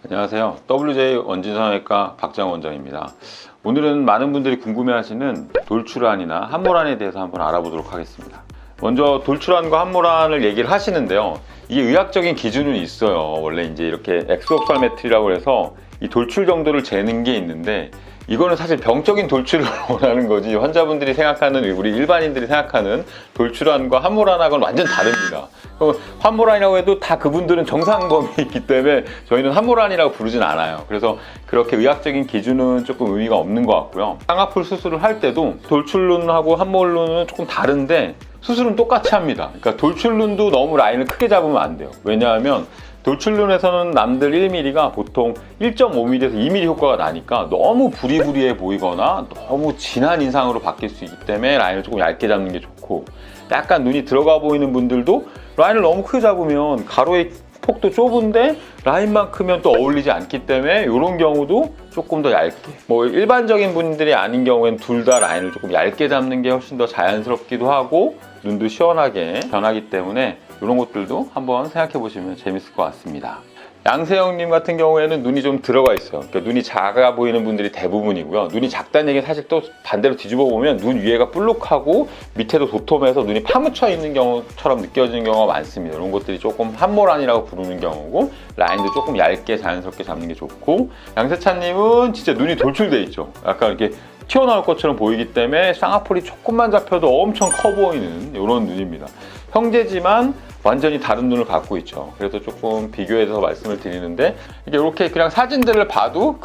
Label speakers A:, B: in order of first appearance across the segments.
A: 안녕하세요. WJ 원진성형외과 박정원 원장입니다. 오늘은 많은 분들이 궁금해하시는 돌출안이나 함몰안에 대해서 한번 알아보도록 하겠습니다. 먼저 돌출안과 함몰안을 얘기를 하시는데요. 이게 의학적인 기준은 있어요. 원래 이제 이렇게 엑소옵살메트리라고 해서 이 돌출 정도를 재는 게 있는데, 이거는 사실 병적인 돌출을 원하는 거지, 환자분들이 생각하는, 우리 일반인들이 생각하는 돌출안과 함몰안하고는 완전 다릅니다. 함몰안이라고 해도 다 그분들은 정상 범위에 있기 때문에 저희는 함몰안이라고 부르진 않아요. 그래서 그렇게 의학적인 기준은 조금 의미가 없는 것 같고요. 쌍꺼풀 수술을 할 때도 돌출눈하고 함몰눈은 조금 다른데 수술은 똑같이 합니다. 그러니까 돌출눈도 너무 라인을 크게 잡으면 안 돼요. 왜냐하면 돌출눈에서는 남들 1mm가 보통 1.5mm에서 2mm 효과가 나니까 너무 부리부리해 보이거나 너무 진한 인상으로 바뀔 수 있기 때문에 라인을 조금 얇게 잡는 게 좋고, 약간 눈이 들어가 보이는 분들도 라인을 너무 크게 잡으면 가로의 폭도 좁은데 라인만 크면 또 어울리지 않기 때문에 이런 경우도 조금 더 얇게, 일반적인 분들이 아닌 경우에는 둘 다 라인을 조금 얇게 잡는 게 훨씬 더 자연스럽기도 하고 눈도 시원하게 변하기 때문에 이런 것들도 한번 생각해 보시면 재밌을 것 같습니다. 양세형님 같은 경우에는 눈이 좀 들어가 있어요. 그러니까 눈이 작아 보이는 분들이 대부분이고요. 눈이 작다는 얘기는 사실 또 반대로 뒤집어 보면 눈 위에가 볼록하고 밑에도 도톰해서 눈이 파묻혀 있는 경우처럼 느껴지는 경우가 많습니다. 이런 것들이 조금 함몰안이라고 부르는 경우고, 라인도 조금 얇게 자연스럽게 잡는 게 좋고, 양세찬님은 진짜 눈이 돌출돼 있죠. 약간 이렇게 튀어나올 것처럼 보이기 때문에 쌍꺼풀이 조금만 잡혀도 엄청 커 보이는 이런 눈입니다. 형제지만 완전히 다른 눈을 갖고 있죠. 그래서 조금 비교해서 말씀을 드리는데, 이렇게 그냥 사진들을 봐도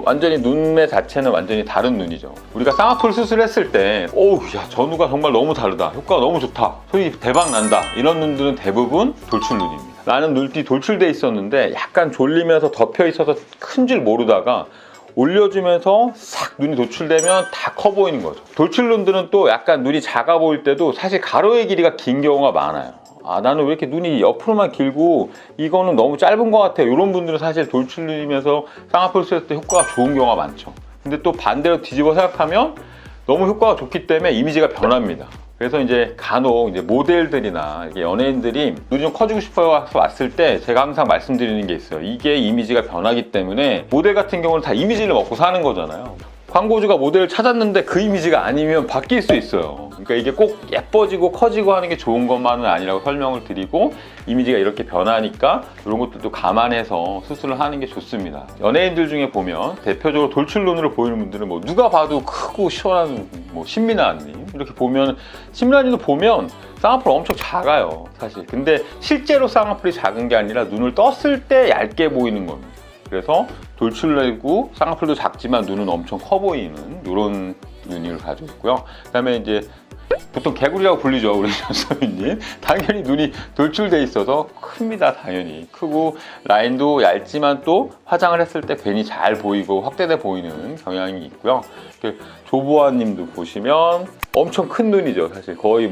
A: 완전히 눈매 자체는 완전히 다른 눈이죠. 우리가 쌍꺼풀 수술했을 때 저 눈과 정말 너무 다르다, 효과가 너무 좋다, 소위 대박 난다, 이런 눈들은 대부분 돌출눈입니다. 나는 눈이 돌출돼 있었는데 약간 졸리면서 덮여 있어서 큰 줄 모르다가 올려주면서 싹 눈이 돌출되면 다 커 보이는 거죠. 돌출눈들은 또 약간 눈이 작아 보일 때도 사실 가로의 길이가 긴 경우가 많아요. 나는 왜 이렇게 눈이 옆으로만 길고 이거는 너무 짧은 것 같아, 이런 분들은 사실 돌출눈이면서 쌍꺼풀 수술 때 효과가 좋은 경우가 많죠. 근데 또 반대로 뒤집어 생각하면 너무 효과가 좋기 때문에 이미지가 변합니다. 그래서 이제 간혹 이제 모델들이나 연예인들이 눈이 좀 커지고 싶어 왔을 때 제가 항상 말씀드리는 게 있어요. 이게 이미지가 변하기 때문에, 모델 같은 경우는 다 이미지를 먹고 사는 거잖아요. 광고주가 모델을 찾았는데 그 이미지가 아니면 바뀔 수 있어요. 그러니까 이게 꼭 예뻐지고 커지고 하는 게 좋은 것만은 아니라고 설명을 드리고, 이미지가 이렇게 변하니까 이런 것들도 감안해서 수술을 하는 게 좋습니다. 연예인들 중에 보면 대표적으로 돌출눈으로 보이는 분들은 누가 봐도 크고 시원한 신민아님, 이렇게 보면 신민아님도 보면 쌍꺼풀 엄청 작아요 사실. 근데 실제로 쌍꺼풀이 작은 게 아니라 눈을 떴을 때 얇게 보이는 겁니다. 그래서 돌출내고 쌍꺼풀도 작지만 눈은 엄청 커 보이는 이런 눈을 가지고 있고요. 그 다음에 이제 보통 개구리라고 불리죠, 우리 전소민님. 당연히 눈이 돌출돼 있어서 큽니다. 당연히 크고 라인도 얇지만 또 화장을 했을 때 괜히 잘 보이고 확대돼 보이는 경향이 있고요. 조보아님도 보시면 엄청 큰 눈이죠. 사실 거의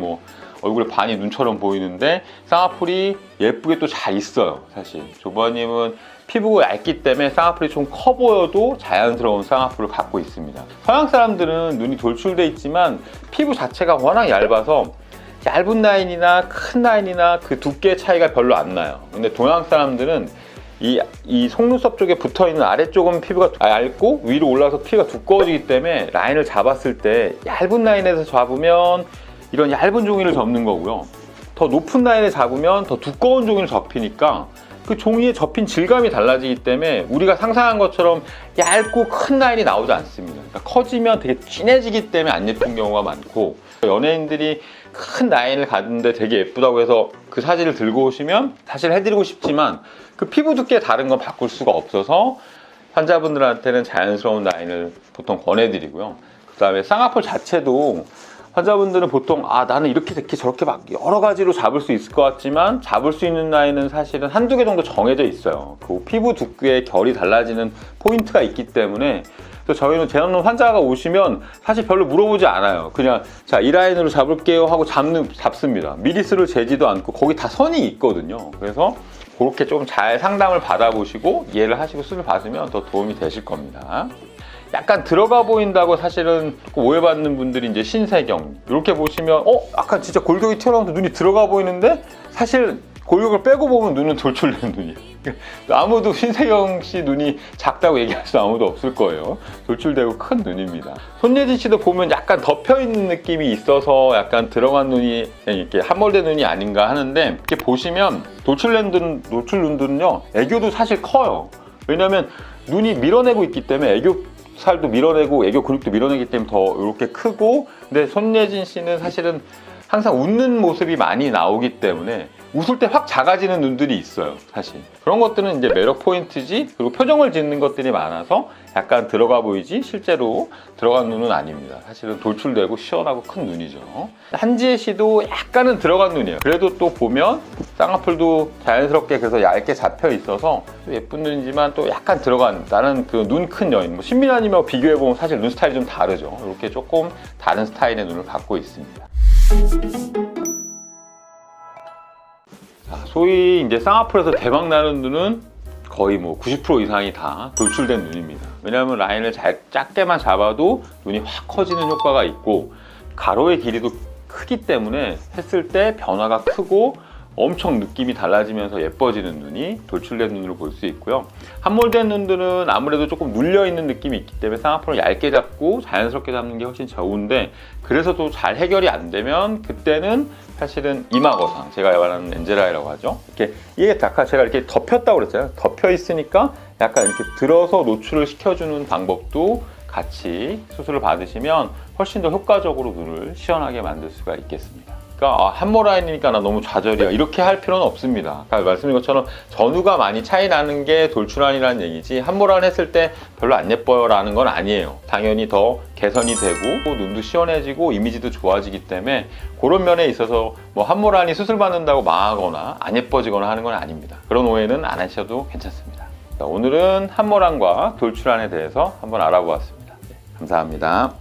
A: 얼굴에 반이 눈처럼 보이는데 쌍꺼풀이 예쁘게 또 잘 있어요. 사실 조보아님은 피부가 얇기 때문에 쌍꺼풀이 좀 커 보여도 자연스러운 쌍꺼풀을 갖고 있습니다. 서양 사람들은 눈이 돌출돼 있지만 피부 자체가 워낙 얇아서 얇은 라인이나 큰 라인이나 그 두께 차이가 별로 안 나요. 근데 동양 사람들은 이 속눈썹 쪽에 붙어있는 아래쪽은 피부가 얇고 위로 올라가서 피부가 두꺼워지기 때문에 라인을 잡았을 때 얇은 라인에서 잡으면 이런 얇은 종이를 접는 거고요. 더 높은 라인에 잡으면 더 두꺼운 종이를 접히니까 그 종이에 접힌 질감이 달라지기 때문에 우리가 상상한 것처럼 얇고 큰 라인이 나오지 않습니다. 그러니까 커지면 되게 진해지기 때문에 안 예쁜 경우가 많고, 연예인들이 큰 라인을 가는데 되게 예쁘다고 해서 그 사진을 들고 오시면 사실 해드리고 싶지만 그 피부 두께 다른 건 바꿀 수가 없어서 환자분들한테는 자연스러운 라인을 보통 권해드리고요. 그 다음에 쌍꺼풀 자체도 환자분들은 보통 나는 이렇게 저렇게 막 여러 가지로 잡을 수 있을 것 같지만 잡을 수 있는 라인은 사실은 한두 개 정도 정해져 있어요. 그 피부 두께의 결이 달라지는 포인트가 있기 때문에, 저희는 제형론 환자가 오시면 사실 별로 물어보지 않아요. 그냥 이 라인으로 잡을게요 하고 잡습니다. 미리스를 재지도 않고 거기 다 선이 있거든요. 그래서 그렇게 좀 잘 상담을 받아보시고 이해를 하시고 수술 받으면 더 도움이 되실 겁니다. 약간 들어가 보인다고 사실은 오해받는 분들이 이제 신세경, 이렇게 보시면 아까 진짜 골격이 튀어나오면서 눈이 들어가 보이는데 사실 골격을 빼고 보면 눈은 돌출된 눈이에요. 아무도 신세경 씨 눈이 작다고 얘기할 수 아무도 없을 거예요. 돌출되고 큰 눈입니다. 손예진 씨도 보면 약간 덮여 있는 느낌이 있어서 약간 들어간 눈이 이렇게 함몰된 눈이 아닌가 하는데, 이렇게 보시면 돌출 눈들은요, 애교도 사실 커요. 왜냐면 눈이 밀어내고 있기 때문에 애교 살도 밀어내고 애교 근육도 밀어내기 때문에 더 이렇게 크고, 근데 손예진 씨는 사실은 항상 웃는 모습이 많이 나오기 때문에 웃을 때 확 작아지는 눈들이 있어요, 사실. 그런 것들은 이제 매력 포인트지, 그리고 표정을 짓는 것들이 많아서 약간 들어가 보이지 실제로 들어간 눈은 아닙니다. 사실은 돌출되고 시원하고 큰 눈이죠. 한지혜 씨도 약간은 들어간 눈이에요. 그래도 또 보면 쌍꺼풀도 자연스럽게 그래서 얇게 잡혀 있어서 예쁜 눈이지만 또 약간 들어간, 나는 그 눈 큰 여인, 뭐 신민아님하고 비교해보면 사실 눈 스타일이 좀 다르죠. 이렇게 조금 다른 스타일의 눈을 갖고 있습니다. 소위 이제 쌍꺼풀에서 대박 나는 눈은 거의 뭐 90% 이상이 다 돌출된 눈입니다. 왜냐하면 라인을 작게만 잡아도 눈이 확 커지는 효과가 있고, 가로의 길이도 크기 때문에 했을 때 변화가 크고 엄청 느낌이 달라지면서 예뻐지는 눈이 돌출된 눈으로 볼 수 있고요. 함몰된 눈들은 아무래도 조금 눌려있는 느낌이 있기 때문에 쌍꺼풀을 얇게 잡고 자연스럽게 잡는 게 훨씬 좋은데, 그래서 또 잘 해결이 안 되면 그때는 사실은 이마거상, 제가 말하는 엔젤아이라고 하죠. 이렇게 이게 아까 제가 이렇게 덮였다고 그랬잖아요. 덮여 있으니까 약간 이렇게 들어서 노출을 시켜주는 방법도 같이 수술을 받으시면 훨씬 더 효과적으로 눈을 시원하게 만들 수가 있겠습니다. 그러니까 함몰 라인이니까 나 너무 좌절이야, 이렇게 할 필요는 없습니다. 아까 말씀드린 것처럼 전후가 많이 차이 나는 게 돌출란이라는 얘기지, 함몰 라인 했을 때 별로 안 예뻐요 라는 건 아니에요. 당연히 더 개선이 되고 눈도 시원해지고 이미지도 좋아지기 때문에 그런 면에 있어서 뭐 함몰 라인이 수술 받는다고 망하거나 안 예뻐지거나 하는 건 아닙니다. 그런 오해는 안 하셔도 괜찮습니다. 오늘은 함몰 라인과 돌출란에 대해서 한번 알아보았습니다. 감사합니다.